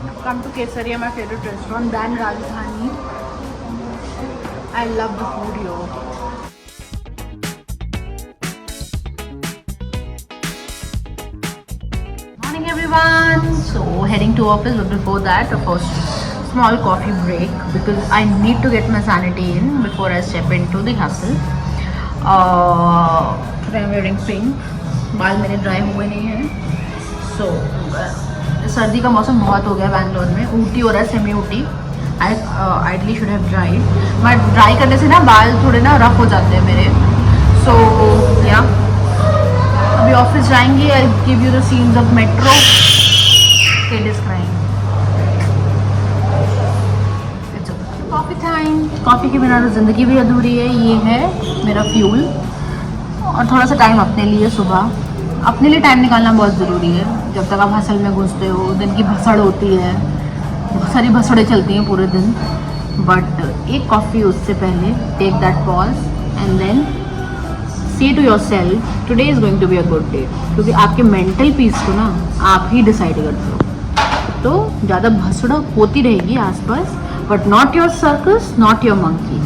Come to Kesaria, my favorite restaurant, then Rajdhani. I love the food here. Morning everyone. So heading to office, but before that, a first small coffee break because I need to get my sanity in before I step into the hustle. Today I'm wearing pink. बाल मेरे dry हुए नहीं हैं. So सर्दी का मौसम बहुत हो गया बैंगलोर में. ऊटी हो रहा है, semi Ooty. I ideally should have dried. But dry करने से ना बाल थोड़े ना रफ हो जाते हैं मेरे. So yeah. अभी ऑफिस जाएंगे. I give you the scenes of metro. Kid is crying. It's coffee time. Coffee के बिना तो ज़िंदगी भी अधूरी है. ये है मेरा फ्यूल. और थोड़ा सा टाइम अपने लिए सुबह. अपने लिए टाइम निकालना बहुत ज़रूरी है. जब तक आप हसल में घुसते हो, दिन की भसड़ होती है, बहुत सारी भसड़ें चलती हैं पूरे दिन. बट एक कॉफ़ी उससे पहले take that pause and then say to yourself today is going to be a good day. क्योंकि आपके मेंटल पीस को ना आप ही डिसाइड करते हो. तो ज़्यादा भसड़ होती रहेगी आसपास, but not your circus, not your monkeys.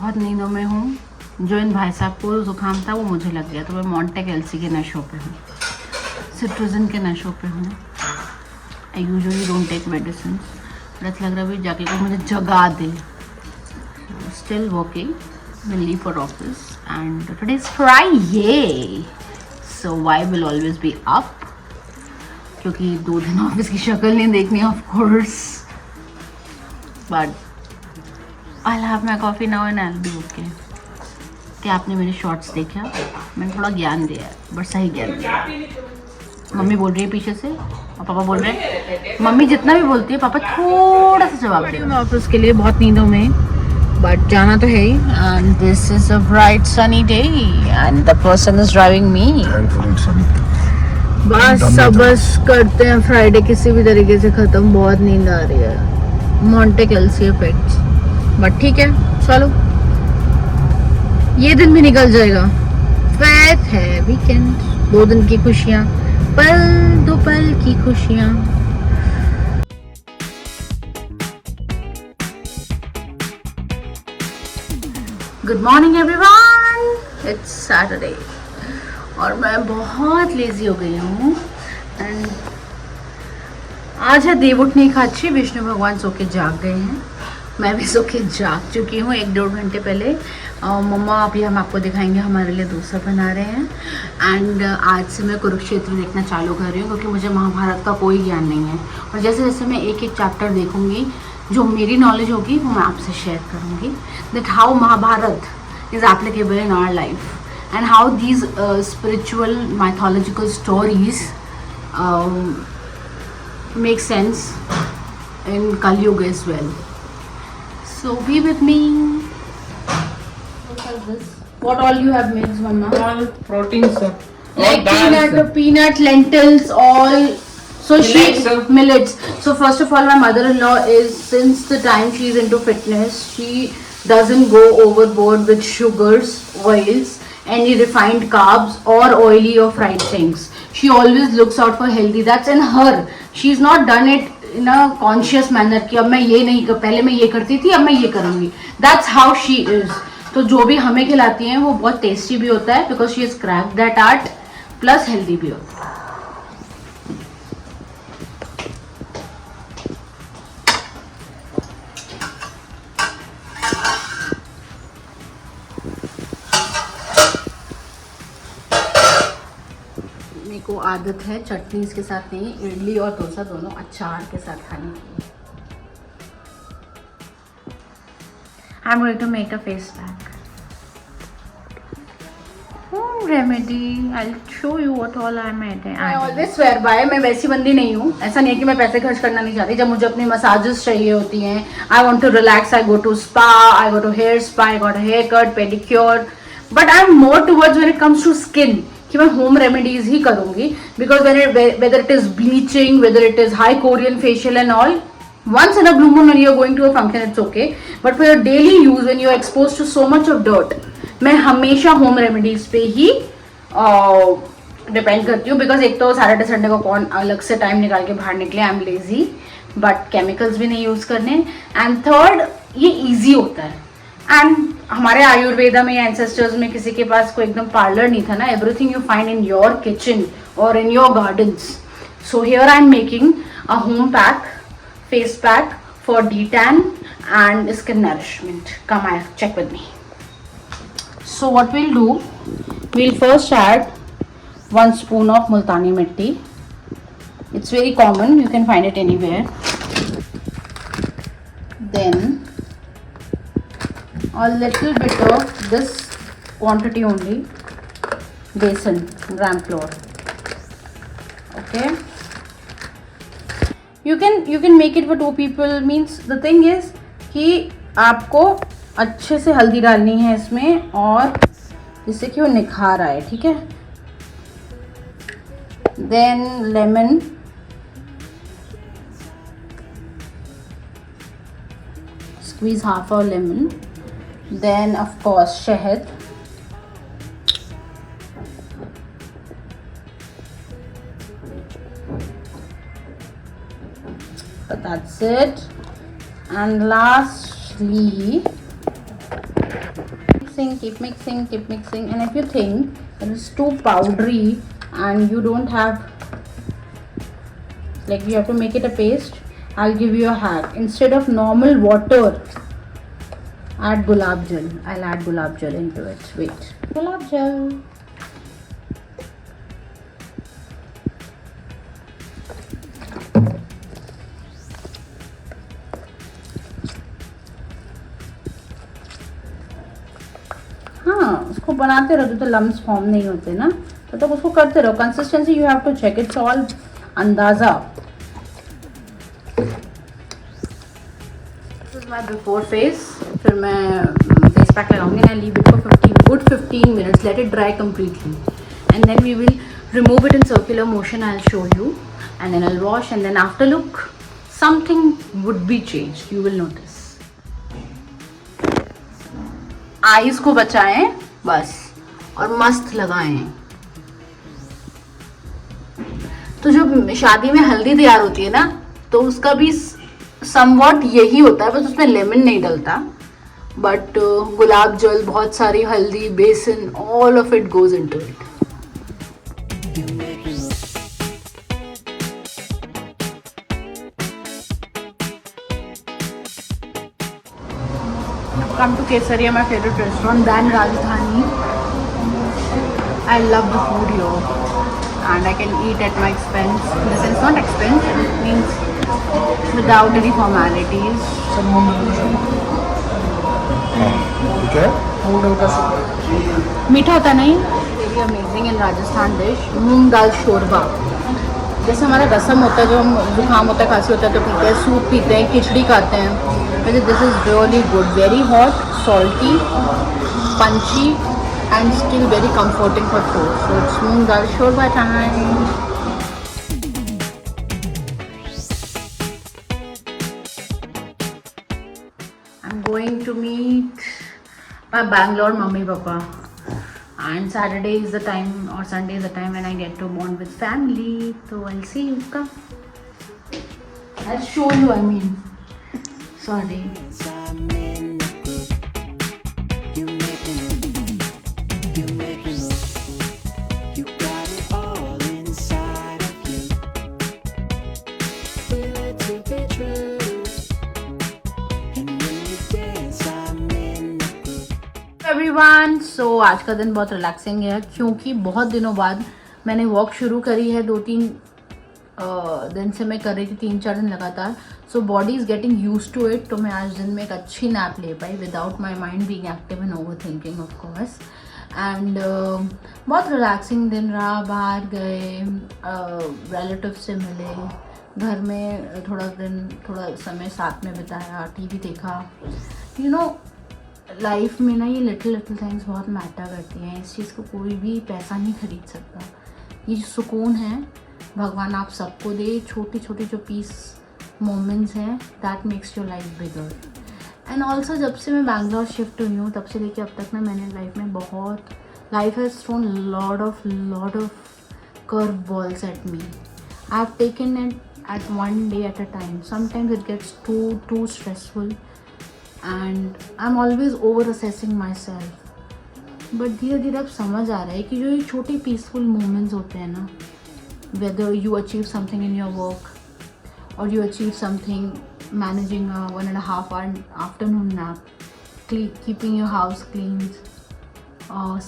बहुत नींदों में हूँ. जो इन भाई साहब को ज़ुकाम था वो मुझे लग गया. तो मैं मॉन्टेक एलसी के नशों पे हूँ, सिट्रोजिन के नशों पे हूँ. I usually don't take medicine. But लग रहा है भी जाके कोई मुझे जगा दे. Still working. Will leave for office and today is Friday. So why will always be up. क्योंकि 2 दिन ऑफिस की शक्ल नहीं देखनी of course. But I'll have my coffee now and I'll be okay. क्या आपने मेरे शॉर्ट्स देखा? मैंने थोड़ा ज्ञान दिया है, बट सही ज्ञान दिया. मम्मी बोल रही है पीछे से और पापा बोल रहे हैं. मम्मी जितना भी बोलती है पापा थोड़ा सा जवाब दे. मैं ऑफिस के लिए बहुत नींदों में, बट जाना तो है ही. And this is a bright sunny day and the person is driving me. बस करते हैं फ्राइडे किसी भी तरीके से खत्म. बहुत नींद आ रही है. मॉन्टेक एलसी इफेक्ट्स. बट ठीक है, चलो ये दिन भी निकल जाएगा. फैट है वीकेंड. 2 दिन की खुशियाँ, पल 2 पल की खुशियाँ. Good morning everyone. It's Saturday और मैं बहुत लेजी हो गई हूँ. एंड आज है देवउठनी एकादशी. विष्णु भगवान सो के जाग गए हैं. मैं भी सो के जाग चुकी हूँ 1-1.5 घंटे पहले. मम्मा अभी हम आपको दिखाएंगे हमारे लिए डोसा बना रहे हैं. एंड आज से मैं कुरुक्षेत्र देखना चालू कर रही हूँ क्योंकि मुझे महाभारत का कोई ज्ञान नहीं है. और जैसे जैसे मैं एक चैप्टर देखूँगी, जो मेरी नॉलेज होगी वो मैं आपसे शेयर करूँगी. That how Mahabharata is applicable in our life and how these spiritual mythological stories make sense in Kalyug as well. So be with me. What is this? What all you have made, Mama? All proteins, sir. Like peanut, lentils, all. So millets. So first of all, my mother-in-law is, since the time she's into fitness, she doesn't go overboard with sugars, oils, any refined carbs or oily or fried things. She always looks out for healthy. That's in her. She's not done it in a conscious manner कि अब मैं ये नहीं कर, पहले मैं ये करती थी अब मैं ये करूँगी. That's how she is. तो जो भी हमें खिलाती हैं वो बहुत टेस्टी भी होता है because she is cracked that art, plus healthy भी होता है. मेरे को आदत है चटनी के साथ नहीं, इडली और डोसा दोनों अचार के साथ खाने की. I am going to make a face pack. remedy. I'll show you what all I made. I always swear by, मैं वैसी बंदी नहीं हूँ. ऐसा नहीं है कि मैं पैसे खर्च करना नहीं चाहती. जब मुझे अपनी मसाजेस चाहिए होती हैं, I want to relax, I go to spa, I go to hair spa, I got a haircut, pedicure. But I'm more towards when it comes to skin कि मैं होम रेमेडीज ही करूँगी. Because whether it is bleaching, whether it is high Korean facial and all, once in a blue moon when you're going to a function it's okay. But for your daily use when you're exposed to so much of dirt, मैं हमेशा home remedies पे ही depend करती हूँ. Because एक तो Saturday Sunday को कौन अलग से टाइम निकाल के बाहर निकले. I am lazy, but chemicals भी नहीं यूज़ करने. एंड थर्ड, ये ईजी होता है. एंड हमारे आयुर्वेदा में या एंसेस्टर्स में किसी के पास कोई एकदम पार्लर नहीं था ना. Everything you find in your kitchen और in your gardens. So here I am making a home pack, face pack for detan and skin nourishment. Come on, check with me. So what we'll do, we'll first add 1 spoon of multani mitti. It's very common, you can find it anywhere. Then a little bit of this quantity only, besan, gram flour. Okay, you can make it for 2 people. Means the thing is कि आपको अच्छे से हल्दी डालनी है इसमें और जिससे कि वो निखार आए. ठीक है. Then lemon, squeeze half a lemon. Then of course shahad. But that's it. And lastly, keep mixing. And if you think it is too powdery and you don't have, like you have to make it a paste, I'll give you a hack. Instead of normal water, add gulab jal. I'll add gulab jal into it. Wait, gulab jal. हाँ, उसको बनाते रहो तो lumps form नहीं होते ना. तो उसको करते रहो. Consistency you have to check. It's all अंदाज़ा. This is my before face. फिर मैं फेस पैक लगाऊंगी. I leave it for 15 minutes. Let it dry completely and then we will remove it in circular motion. I will show you and then I will wash and then after look something would be change. You will notice. Eyes को बचाएं बस और मस्त लगाएं. तो जो शादी में हल्दी तैयार होती है ना, तो उसका भी समवॉट यही होता है, बस उसमें लेमन नहीं डलता. बट गुलाब जल, बहुत सारी हल्दी, बेसन, all of it goes into it. Come to Kesaria, my favorite restaurant, than Rajdhani. I love the food here and I can eat at my expense. In the sense, not expense, it means without any formalities. मीठा होता नहीं. Very amazing in Rajasthan dish, मूंग दाल शोरबा. जैसे हमारा रसम होता है, जो हम जुकाम होता है, खांसी होता है तो पीते हैं, सूप पीते हैं, खिचड़ी खाते हैं. This is really good. Very hot, salty, punchy, and still very comforting for throat. So it's moong dal shorba time. I'm going to meet my Bangalore mummy papa. And Saturday is the time, or Sunday is the time when I get to bond with family. So I'll see you. Come. I'll show you. I mean. Sorry. Everyone, so आज का दिन बहुत relaxing है क्योंकि बहुत दिनों बाद मैंने वॉक शुरू करी है. 2-3 दिन से मैं कर रही थी, 3-4 दिन लगातार. So body is getting use to it. तो मैं आज दिन में एक अच्छी नैप ले पाई without my mind being active and overthinking of course. And बहुत रिलैक्सिंग दिन रहा. बाहर गए, रिलेटिव से मिले, घर में थोड़ा समय साथ में बिताया, टीवी देखा. लाइफ में ना ये लिटिल थिंग्स बहुत मैटर करती हैं. इस चीज़ को कोई भी पैसा नहीं खरीद सकता. ये जो सुकून है भगवान आप सबको दे. छोटी छोटी जो पीस मोमेंट्स हैं that makes your life bigger. And also जब से मैं बैंगलोर शिफ्ट हुई हूँ तब से लेके अब तक ना मैंने लाइफ में बहुत life has thrown lot of curve balls at me. I have taken it at one day at a time. Sometimes it gets too stressful and I'm always over assessing myself. But धीरे धीरे अब समझ आ रहा है कि जो ये छोटे पीसफुल मोमेंट्स होते हैं ना, whether you achieve something in your work or you achieve something managing a 1.5 hour afternoon nap, keeping your house clean,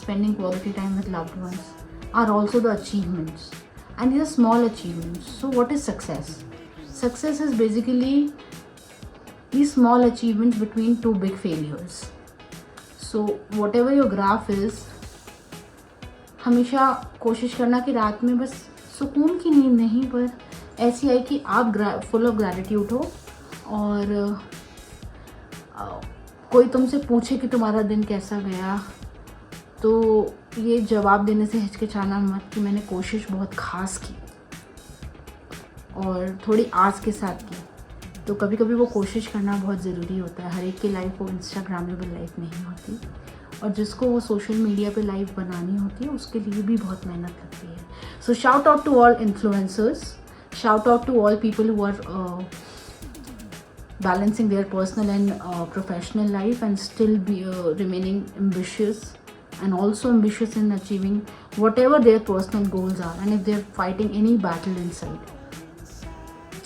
spending quality time with loved ones are also the achievements. And these are small achievements. So what is success? Success is basically these small achievements between two big failures. So whatever your graph is, हमेशा कोशिश करना कि रात में बस सुकून की नींद नहीं पर ऐसी आए कि आप फुल ऑफ ग्रैटिट्यूड हो और कोई तुमसे पूछे कि तुम्हारा दिन कैसा गया तो ये जवाब देने से हिचकिचाना मत कि मैंने कोशिश बहुत ख़ास की और थोड़ी आस के साथ की. तो कभी कभी वो कोशिश करना बहुत ज़रूरी होता है. हर एक की लाइफ वो इंस्टाग्रामेबल लाइफ नहीं होती और जिसको वो सोशल मीडिया पे लाइफ बनानी होती है उसके लिए भी बहुत मेहनत लगती है. So shout out to all influencers, shout out to all people who are balancing their personal and professional life and still be remaining ambitious and also ambitious in achieving whatever their personal goals are. And if they're fighting any battle inside,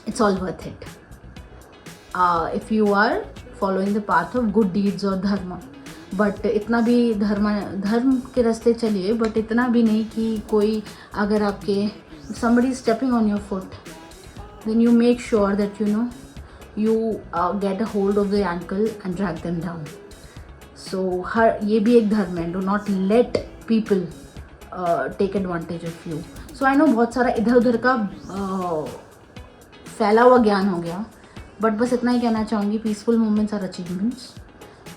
it's all worth it. If you are following the path of good deeds or dharma, but इतना भी धर्म के रास्ते चलिए, but इतना भी नहीं कि कोई अगर आपके somebody is stepping on your foot, then you make sure that you get a hold of the ankle and drag them down. So ये भी एक धर्म है. Do not let people take advantage of you. So I know बहुत सारा इधर उधर का फैला हुआ ज्ञान हो गया, बट बस इतना ही कहना चाहूँगी, peaceful moments are achievements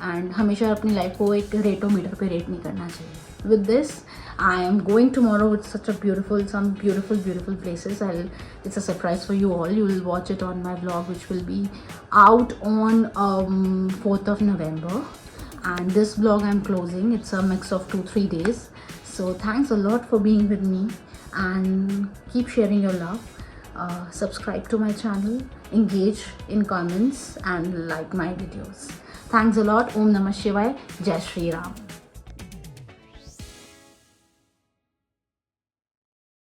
and हमेशा अपनी लाइफ को एक रेटोमीटर पे रेट नहीं करना चाहिए. With this, I am going tomorrow with some beautiful places. It's a surprise for you all. You will watch it on my vlog, which will be out on 4th of November. And this vlog I'm closing. It's a mix of 2-3 days. So thanks a lot for being with me and keep sharing your love. Subscribe to my channel, engage in comments and like my videos. Thanks a lot. Om Namah Shivaya. Jai Shri Ram.